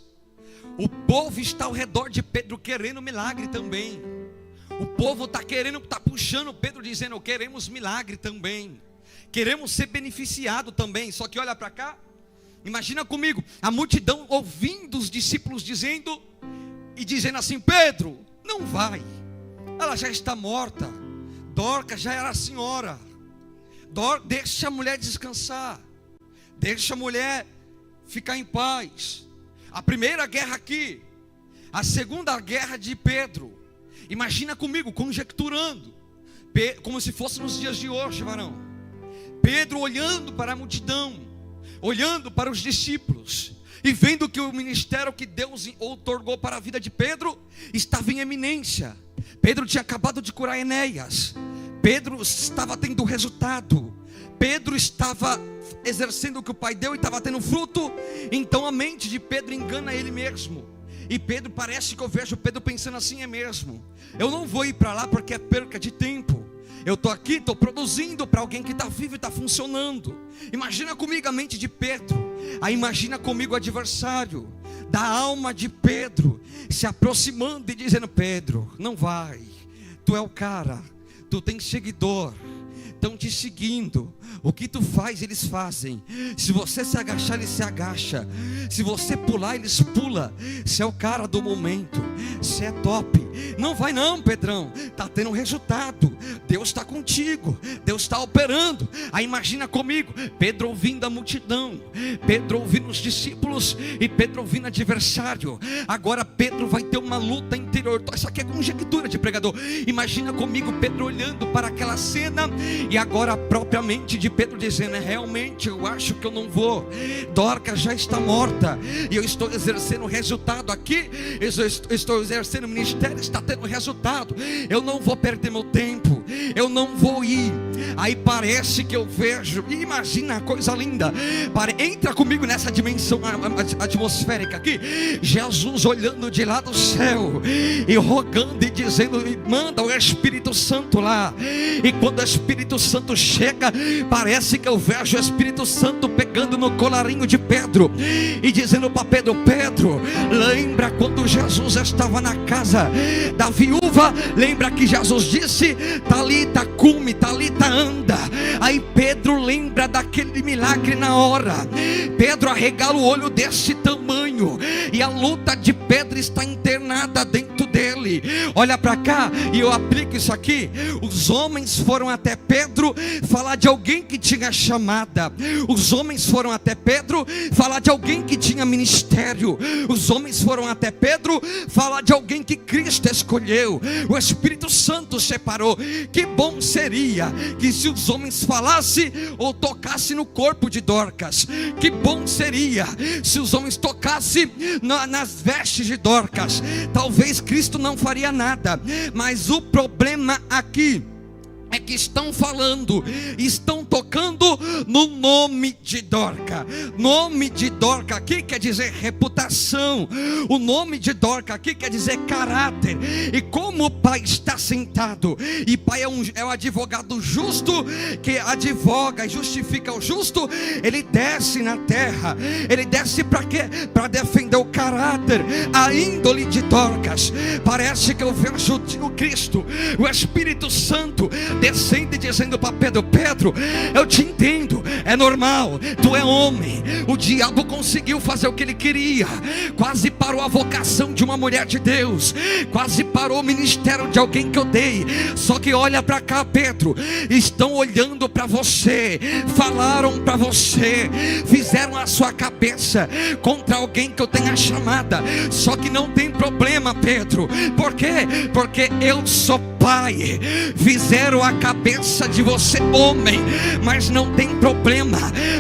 O povo está ao redor de Pedro querendo milagre também. O povo está querendo, está puxando Pedro, dizendo: queremos milagre também, queremos ser beneficiado também. Só que olha para cá, imagina comigo, a multidão ouvindo os discípulos dizendo, e dizendo assim: Pedro, não vai, ela já está morta. Dorcas já era a senhora. Deixa a mulher descansar. Deixa a mulher ficar em paz. A primeira guerra aqui, a segunda guerra de Pedro. Imagina comigo, conjecturando, como se fosse nos dias de hoje, varão. Pedro olhando para a multidão, olhando para os discípulos, e vendo que o ministério que Deus outorgou para a vida de Pedro estava em eminência. Pedro tinha acabado de curar Enéas. Pedro estava tendo resultado. Pedro estava exercendo o que o pai deu e estava tendo fruto. Então a mente de Pedro engana ele mesmo. E Pedro, parece que eu vejo Pedro pensando assim: é mesmo, eu não vou ir para lá porque é perca de tempo. Eu estou aqui, estou produzindo para alguém que está vivo e está funcionando. Imagina comigo a mente de Pedro. Aí imagina comigo o adversário da alma de Pedro se aproximando e dizendo: Pedro, não vai, tu é o cara, tu tens seguidor, estão te seguindo. O que tu faz, eles fazem. Se você se agachar, eles se agacham. Se você pular, eles pulam. Você é o cara do momento, você é top. Não vai não, Pedrão, está tendo resultado. Deus está contigo, Deus está operando. Aí imagina comigo, Pedro ouvindo a multidão, Pedro ouvindo os discípulos e Pedro ouvindo o adversário. Agora Pedro vai ter uma luta interior. Isso aqui é conjectura de pregador. Imagina comigo Pedro olhando para aquela cena, e agora propriamente de Pedro dizendo: realmente eu acho que eu não vou. Dorcas já está morta e eu estou exercendo resultado aqui. Eu estou exercendo o ministério, está tendo resultado. Eu não vou perder meu tempo, eu não vou ir. Aí parece que eu vejo, imagina a coisa linda. Entra comigo nessa dimensão atmosférica aqui. Jesus olhando de lá do céu e rogando e dizendo: manda o Espírito Santo lá. E quando o Espírito Santo chega, parece que eu vejo o Espírito Santo pegando no colarinho de Pedro e dizendo para Pedro: Pedro, lembra quando Jesus estava na casa da viúva? Lembra que Jesus disse: Talita cumi, Talita anda. Aí Pedro lembra daquele milagre na hora. Pedro arregala o olho desse tamanho, e a luta de Pedro está internada dentro dele. Olha para cá e eu aplico isso aqui. Os homens foram até Pedro falar de alguém que tinha chamada. Os homens foram até Pedro falar de alguém que tinha ministério. Os homens foram até Pedro falar de alguém que Cristo escolheu. O Espírito Santo separou. Que bom seria que se os homens falassem ou tocassem no corpo de Dorcas. Que bom seria se os homens tocassem nas vestes de Dorcas. Talvez Cristo não faria nada, mas o problema aqui é que estão falando, estão tocando no nome de Dorca. Nome de Dorca aqui quer dizer reputação. O nome de Dorca aqui quer dizer caráter. E como o pai está sentado, e pai é um advogado justo, que advoga e justifica o justo, ele desce na terra. Ele desce para quê? Para defender o caráter, a índole de Dorcas. Parece que eu vejo o Cristo, o Espírito Santo descendo e dizendo para Pedro: Pedro, eu te entendo, é normal, tu é homem. O diabo conseguiu fazer o que ele queria, quase parou a vocação de uma mulher de Deus, quase parou o ministério de alguém que eu dei. Só que olha para cá, Pedro, estão olhando para você, falaram para você, fizeram a sua cabeça contra alguém que eu tenha chamada. Só que não tem problema, Pedro. Por quê? Porque eu sou pai. Fizeram a cabeça de você homem, mas não tem problema,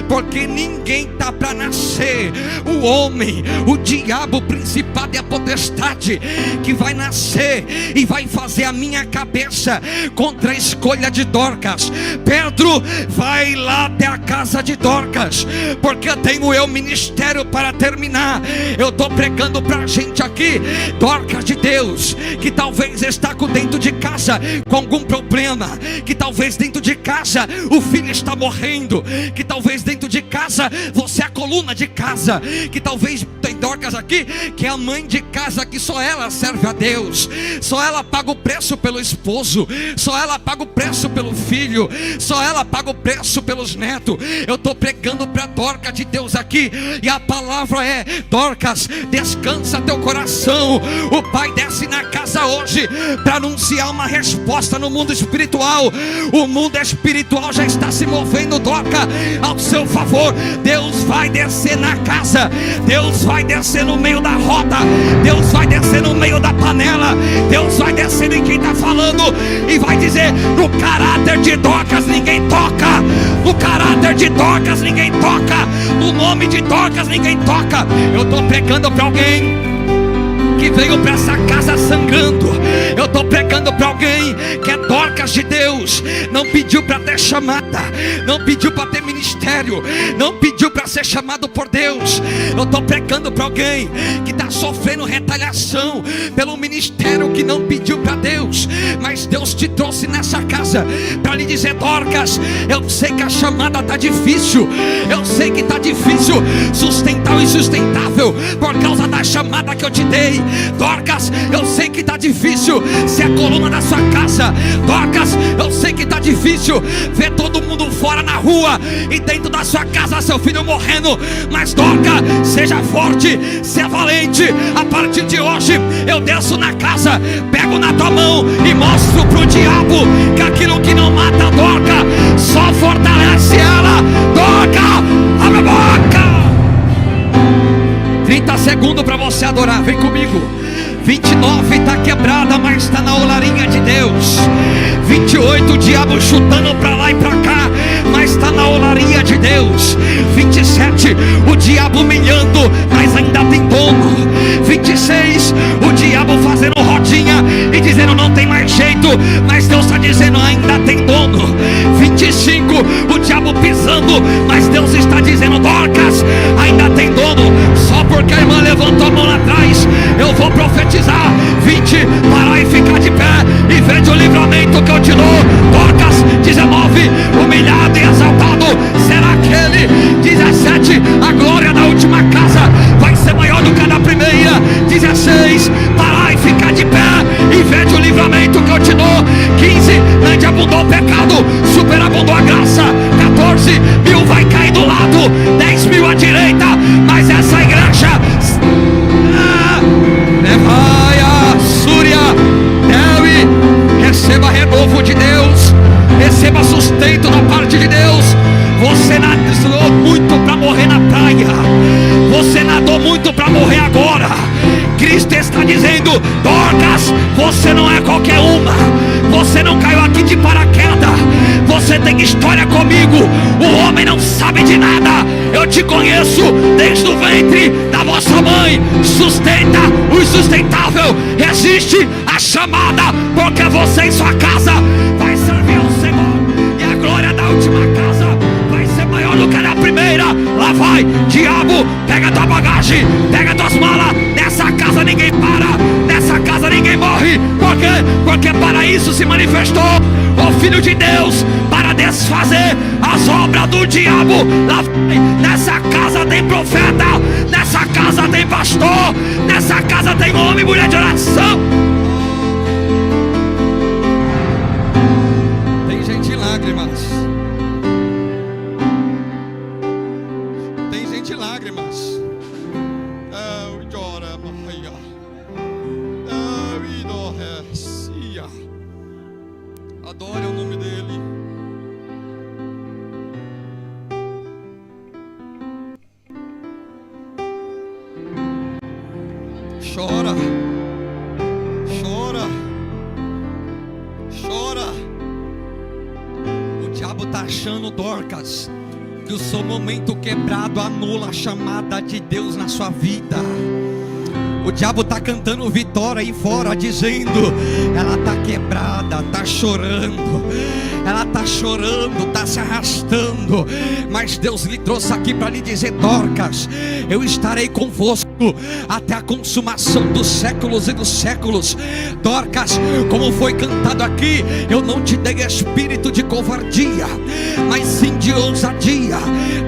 porque ninguém está para nascer. O homem, o diabo, o principado e a potestade que vai nascer e vai fazer a minha cabeça contra a escolha de Dorcas. Pedro, vai lá até a casa de Dorcas, porque eu tenho o ministério para terminar. Eu estou pregando para a gente aqui, Dorcas de Deus, que talvez está dentro de casa com algum problema, que talvez dentro de casa o filho está morrendo, que talvez dentro de casa você acordou coluna de casa, que talvez tem Dorcas aqui, que é a mãe de casa, que só ela serve a Deus, só ela paga o preço pelo esposo, só ela paga o preço pelo filho, só ela paga o preço pelos netos. Eu estou pregando para Dorcas de Deus aqui, e a palavra é: Dorcas, descansa teu coração. O Pai desce na casa hoje para anunciar uma resposta no mundo espiritual. O mundo espiritual já está se movendo, Dorcas, ao seu favor. Deus vai descer na casa, Deus vai descer no meio da roda, Deus vai descer no meio da panela, Deus vai descer em quem está falando e vai dizer: no caráter de Dorcas ninguém toca, no caráter de Dorcas ninguém toca, no nome de Dorcas ninguém toca. Eu estou pregando para alguém que veio para essa casa sangrando. Eu estou pregando para alguém que é Dorcas de Deus, não pediu para ter chamada, não pediu para ter ministério, não pediu para ser chamado por Deus. Eu estou pregando para alguém que está sofrendo retaliação pelo ministério, que não pediu para Deus, mas Deus te trouxe nessa casa para lhe dizer: Dorcas, eu sei que a chamada está difícil, eu sei que está difícil sustentar o insustentável por causa da chamada que eu te dei. Dorcas, eu sei que está difícil ser a coluna da sua casa. Dorcas, eu sei que está difícil ver todo mundo fora na rua e dentro da sua casa seu filho morrendo. Mas Dorcas, seja forte, seja valente. A partir de hoje eu desço na casa, pego na tua mão e mostro pro diabo que aquilo que não mata Dorcas só fortalece ela. Dorcas, abre a boca. 30 segundos para você adorar, vem comigo. 29 está quebrada, mas está na olarinha de Deus. 28, o diabo chutando para lá e para cá, mas está na olarinha de Deus. 27, o diabo humilhando, mas ainda tem dono. 26, o diabo fazendo rodinha e dizendo não tem mais jeito, mas Deus está dizendo ainda tem dono. 25, o diabo pisando, mas Deus está dizendo: Dorcas, ainda tem dono. Só porque a irmã levantou a mão lá atrás, eu vou profetizar. 20, parar e ficar de pé e ver o livramento que eu te dou. Dorcas, 19, humilhado e exaltado será aquele. 17, a glória da última casa vai ser maior do que a da primeira. 16, parar e ficar de pé e ver o livramento que eu te dou. 15, onde abundou o pecado, superabundou a graça. 14, 1000 vai cair do lado, 10.000 à direita, mas essa igreja Levaia, Súria, Dewi, receba renovo de Deus, receba sustento da parte de Deus. Você nadou muito para morrer na praia, você nadou muito para morrer agora. Cristo está dizendo: Dorcas, você não é qualquer uma, você não caiu aqui de paraquedas, você tem história comigo. O homem não sabe de nada, eu te conheço desde o ventre da vossa mãe. Sustenta o insustentável, resiste a chamada, porque você em sua casa vai servir ao Senhor, e a glória da última casa vai ser maior do que a da primeira. Lá vai, diabo, pega tua bagagem, pega tuas malas. Nessa casa ninguém para, nessa casa ninguém morre. Por quê? Porque para isso se manifestou o Filho de Deus, para desfazer as obras do diabo. Lá vai, nessa casa tem profeta, nessa casa tem pastor, nessa casa tem homem e mulher de oração. Tem gente em lágrimas, tem gente em lágrimas. Adore o nome dele. Chora, chora, chora. O diabo está achando, Dorcas, que o seu momento quebrado anula a chamada de Deus na sua vida. O diabo está cantando vitória aí fora, dizendo: ela está quebrada, está chorando, ela está chorando, está se arrastando. Mas Deus lhe trouxe aqui para lhe dizer: Dorcas, eu estarei convosco até a consumação dos séculos e dos séculos. Dorcas, como foi cantado aqui, eu não te dei espírito de covardia, mas sim de ousadia.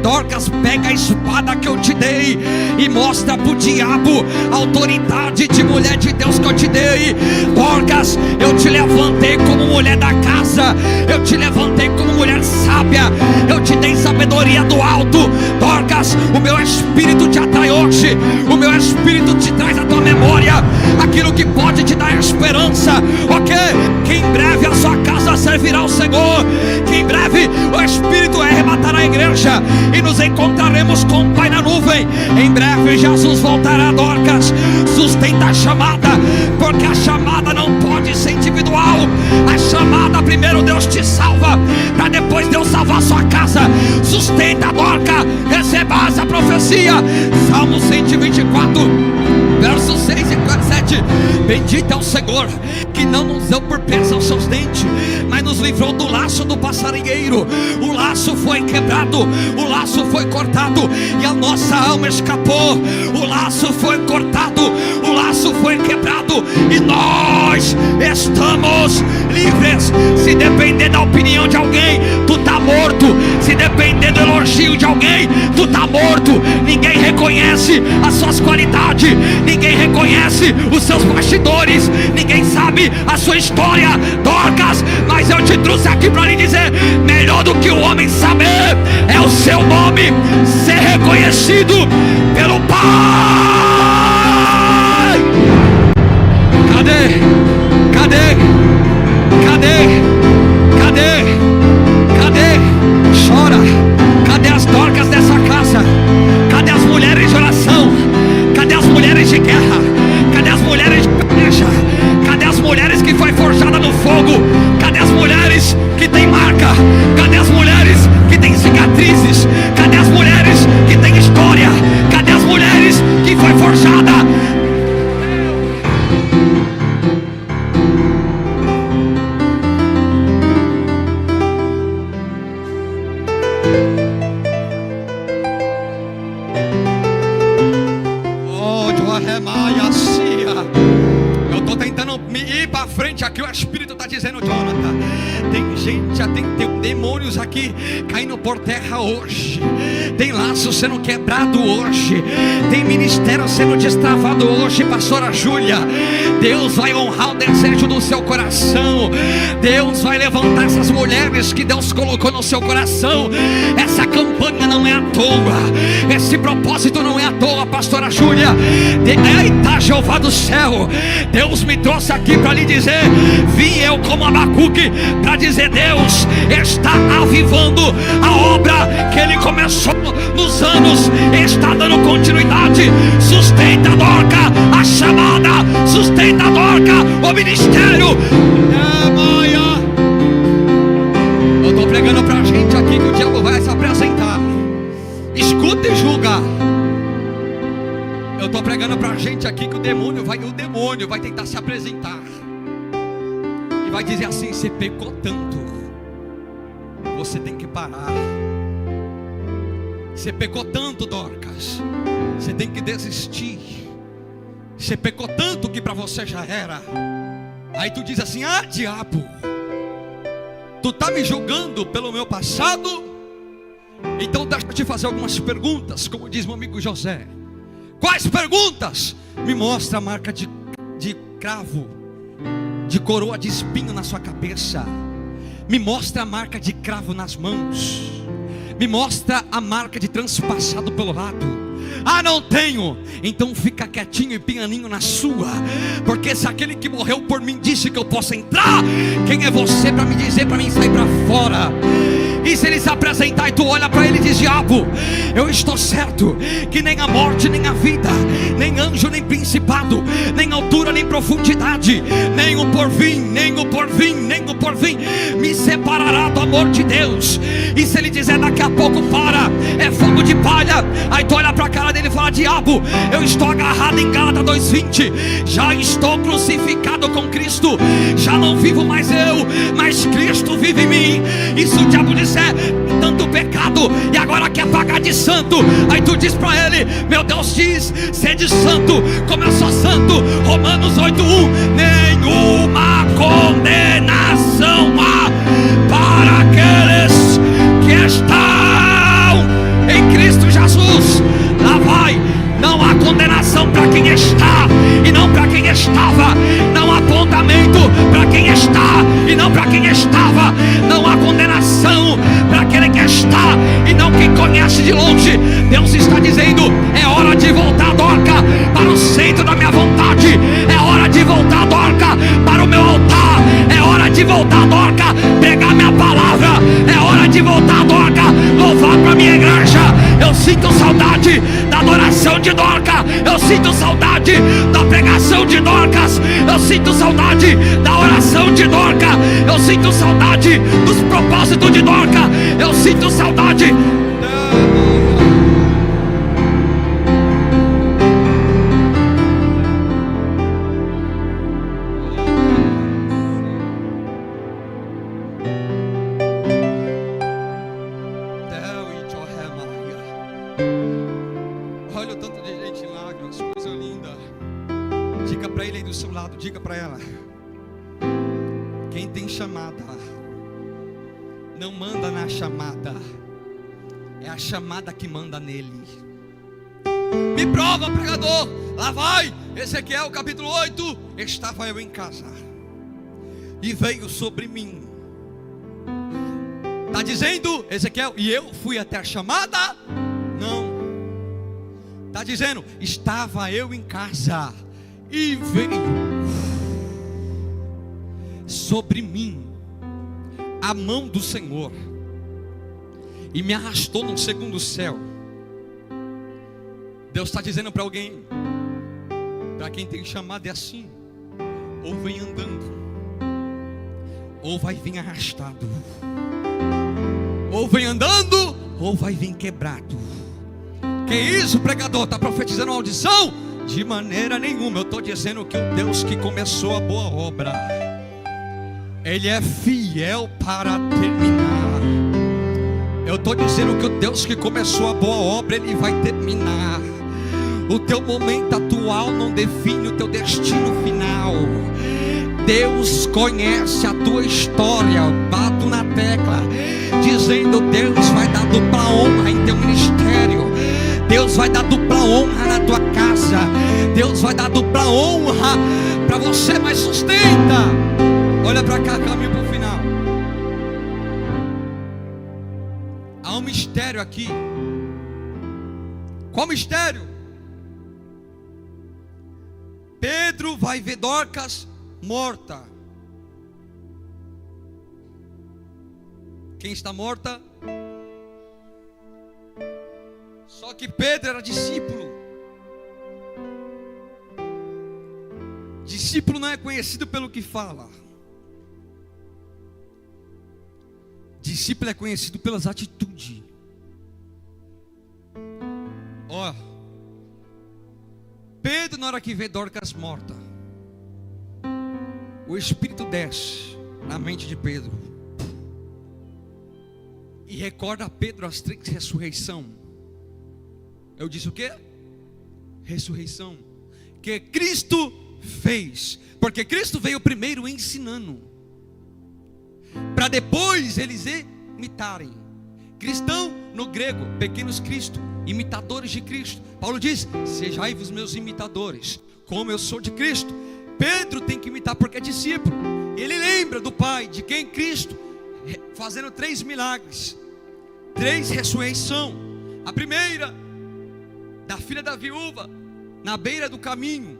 Dorcas, pega a espada que eu te dei e mostra pro diabo a autoridade de mulher de Deus que eu te dei. Dorcas, eu te levantei como mulher da casa, eu te levantei como mulher sábia, eu te dei sabedoria do alto. Dorcas, o meu espírito te atrai hoje, o meu espírito te traz à tua memória aquilo que pode te dar esperança, ok? Que em breve a sua casa servirá ao Senhor, que em breve o Espírito arrebatará a igreja e nos encontraremos com o Pai na nuvem. Em breve Jesus voltará. Dorcas, sustenta a chamada, porque a chamada não pode ser individual. A chamada, primeiro Deus te salva, para depois Deus salvar a sua casa. Sustenta, Dorcas, receba essa profecia. Salmo 124, versos 6 e 7. Bendito é o Senhor, que não nos deu por peça aos seus dentes, mas nos livrou do laço do passarinheiro. O laço foi quebrado, o laço foi cortado e a nossa alma escapou. O laço foi cortado, o laço foi quebrado e nós estamos livres. Se depender da opinião de alguém, tu tá morto. Se depender do elogio de alguém, tu tá morto. Ninguém reconhece as suas qualidades, ninguém reconhece os seus bastidores, ninguém sabe a sua história, Dorcas. Mas eu te trouxe aqui para lhe dizer: melhor do que o homem saber é o seu nome ser reconhecido pelo Pai. Cadê? Cadê? Cadê? Cadê? Cadê? Chora. Cadê as Dorcas dessa casa? Cadê as mulheres de oração? Cadê as mulheres de guerra? Cadê as mulheres de peleja? Cadê as mulheres que foi forjada no fogo? Cadê as mulheres que tem marca? Cadê as mulheres que tem cicatrizes? Cadê as mulheres que tem história? Cadê as mulheres que foi forjada? Eu tô tentando me ir para frente aqui. O Espírito está dizendo: Jonathan, tem gente, tem demônios aqui caindo por terra hoje, tem laço sendo quebrado hoje, tem ministério sendo destravado hoje. Pastora Júlia, Deus vai honrar o desejo do seu coração. Deus vai levantar essas mulheres que Deus colocou no seu coração. Essa campanha não é à toa, esse propósito não é à toa, Pastora Júlia. Eita, Jeová do céu, Deus me trouxe aqui para lhe dizer: vim eu como Abacuque para dizer: Deus está avivando a obra que Ele começou nos anos, está dando continuidade. Sustenta, Dorcas, a chamada, sustenta, Dorcas, o ministério. Eu estou pregando para a gente aqui que o diabo vai se apresentar. Escuta e julga. Eu estou pregando para a gente aqui que o demônio vai tentar se apresentar e vai dizer assim: você pecou tanto, você tem que parar. Você pecou tanto, Dorcas, você tem que desistir. Você pecou tanto que para você já era. Aí tu diz assim: ah, diabo, tu está me julgando pelo meu passado? Então deixa eu te fazer algumas perguntas, como diz meu amigo José. Quais perguntas? Me mostra a marca de cravo, de coroa de espinho na sua cabeça. Me mostra a marca de cravo nas mãos. Me mostra a marca de transpassado pelo lado. Ah, não tenho. Então fica quietinho e pianinho na sua, porque se aquele que morreu por mim disse que eu posso entrar, quem é você para me dizer para mim sair para fora? E se ele se apresentar e tu olha para ele e diz: diabo, eu estou certo que nem a morte, nem a vida, nem anjo, nem principado, nem altura, nem profundidade, nem o porvir, nem o porvir, nem o porvir me separará do amor de Deus. E se ele dizer daqui a pouco: para, é fogo de palha, aí tu olha para a cara dele e fala: diabo, eu estou agarrado em Gálatas 2:20, já estou crucificado com Cristo, já não vivo mais eu, mas Cristo vive em mim. E se o diabo disser tanto pecado e agora quer pagar de santo, aí tu diz para ele: meu Deus diz, sede santo como eu sou santo. Romanos 8:1, nenhuma condenação há para aqueles que estão em quem está e não para quem estava. Não há apontamento para quem está e não para quem estava. Não há condenação para aquele que está e não quem conhece de longe. Deus está dizendo: é hora de voltar, Dorca, para o centro da minha vontade. É hora de voltar, Dorca, para o meu altar. É hora de voltar, Dorca, pregar minha palavra. É hora de voltar, Dorca, louvar para minha igreja. Eu sinto saudade da adoração de Dorca. Eu sinto saudade da pregação de Dorcas. Eu sinto saudade da oração de Dorca. Eu sinto saudade dos propósitos de Dorca. Eu sinto saudade. Olha o tanto de gente em lágrimas, coisa linda. Diga para ele aí do seu lado, diga para ela: quem tem chamada não manda na chamada, é a chamada que manda nele. Me prova, pregador. Lá vai Ezequiel capítulo 8. Estava eu em casa e veio sobre mim. Está dizendo Ezequiel, e eu fui até a chamada? Não. Está dizendo, estava eu em casa e veio sobre mim a mão do Senhor e me arrastou num segundo céu. Deus está dizendo para alguém: para quem tem chamado é assim, ou vem andando, ou vai vir arrastado, ou vem andando, ou vai vir quebrado. Que isso, pregador? Está profetizando uma audição? De maneira nenhuma. Eu estou dizendo que o Deus que começou a boa obra, Ele é fiel para terminar. Eu estou dizendo que o Deus que começou a boa obra, Ele vai terminar. O teu momento atual não define o teu destino final. Deus conhece a tua história. Eu bato na tecla dizendo: Deus vai dar dupla honra em teu ministério. Deus vai dar dupla honra na tua casa. Deus vai dar dupla honra para você, mas sustenta. Olha para cá, caminho para o final. Há um mistério aqui. Qual mistério? Pedro vai ver Dorcas morta. Quem está morta? Só que Pedro era discípulo. Discípulo não é conhecido pelo que fala. Discípulo é conhecido pelas atitudes. Ó, Pedro, na hora que vê Dorcas morta, o Espírito desce na mente de Pedro e recorda a Pedro as 3 ressurreições. Eu disse o quê? Ressurreição. Que Cristo fez. Porque Cristo veio primeiro ensinando, para depois eles imitarem. Cristão no grego, pequenos Cristo, imitadores de Cristo. Paulo diz: sejai os meus imitadores, como eu sou de Cristo. Pedro tem que imitar porque é discípulo. Ele lembra do Pai, de quem? Cristo, fazendo 3 milagres, 3 ressurreições. A primeira, da filha da viúva, na beira do caminho.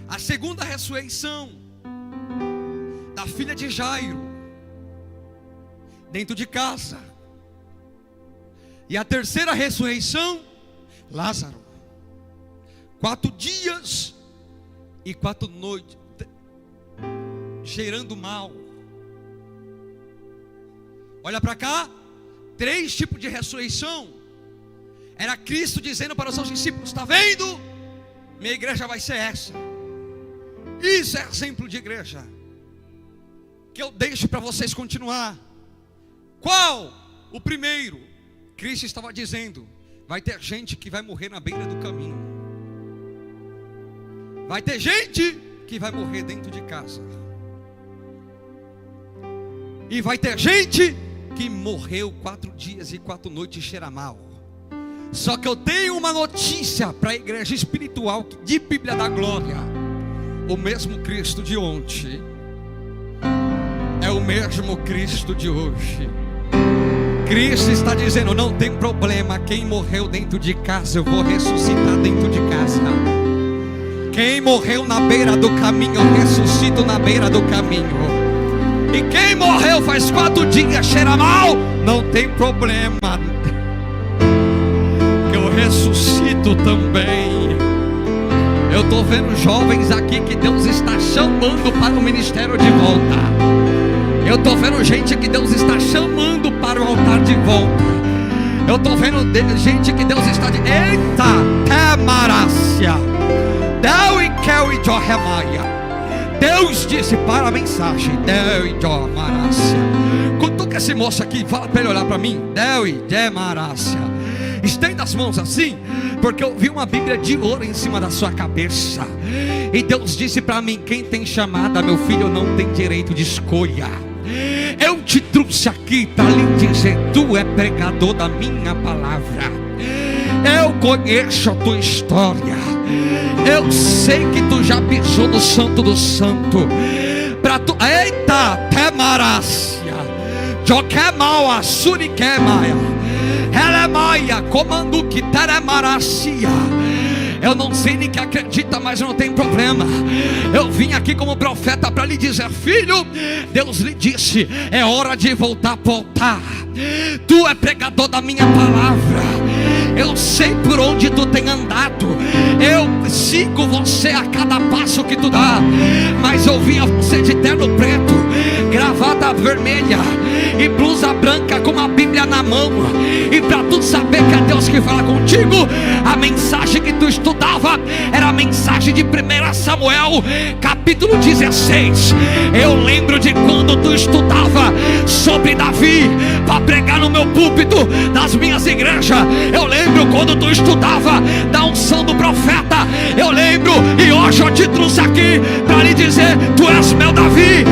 A segunda ressurreição, da filha de Jairo, dentro de casa. E a terceira ressurreição, Lázaro, 4 dias e 4 noites, cheirando mal. Olha para cá, 3 tipos de ressurreição. Era Cristo dizendo para os seus discípulos: está vendo? Minha igreja vai ser essa. Isso é exemplo de igreja que eu deixo para vocês continuar. Qual? O primeiro, Cristo estava dizendo: vai ter gente que vai morrer na beira do caminho. Vai ter gente que vai morrer dentro de casa. E vai ter gente que morreu 4 dias e 4 noites e cheira mal. Só que eu tenho uma notícia para a igreja espiritual de Bíblia da Glória: o mesmo Cristo de ontem é o mesmo Cristo de hoje. Cristo está dizendo: não tem problema, quem morreu dentro de casa, eu vou ressuscitar dentro de casa. Quem morreu na beira do caminho, eu ressuscito na beira do caminho. E quem morreu faz 4 dias, cheira mal, não tem problema, que eu ressuscito também. Eu estou vendo jovens aqui que Deus está chamando para o ministério de volta. Eu estou vendo gente que Deus está chamando para o altar de volta. Eu estou vendo gente que Deus está dizendo: eita, temarácia, Deus disse para a mensagem: cutuca esse moço aqui, fala para ele olhar para mim. Estenda as mãos assim, porque eu vi uma Bíblia de ouro em cima da sua cabeça. E Deus disse para mim: quem tem chamada, meu filho, não tem direito de escolha. Eu te trouxe aqui para lhe dizer: tu é pregador da minha palavra. Eu conheço a tua história. Eu sei que tu já pisou no Santo do Santo. Para tu, eita, temarácia, joquemaua, suriquemaia, elemaia, comando que teremaracia. Eu não sei nem que acredita, mas não tem problema. Eu vim aqui como profeta para lhe dizer: filho, Deus lhe disse: é hora de voltar para o altar. Tu é pregador da minha palavra. Eu sei por onde tu tem andado. Eu sigo você a cada passo que tu dá. Mas eu vi você de terno preto, gravata vermelha e blusa branca com a Bíblia na mão. E para tu saber que é Deus que fala contigo, a mensagem que tu estudava era a mensagem de 1 Samuel capítulo 16. Eu lembro de quando tu estudava sobre Davi para pregar no meu púlpito das minhas igrejas. Eu lembro quando tu estudava da unção do profeta. Eu lembro, e hoje eu te trouxe aqui para lhe dizer: tu és meu Davi,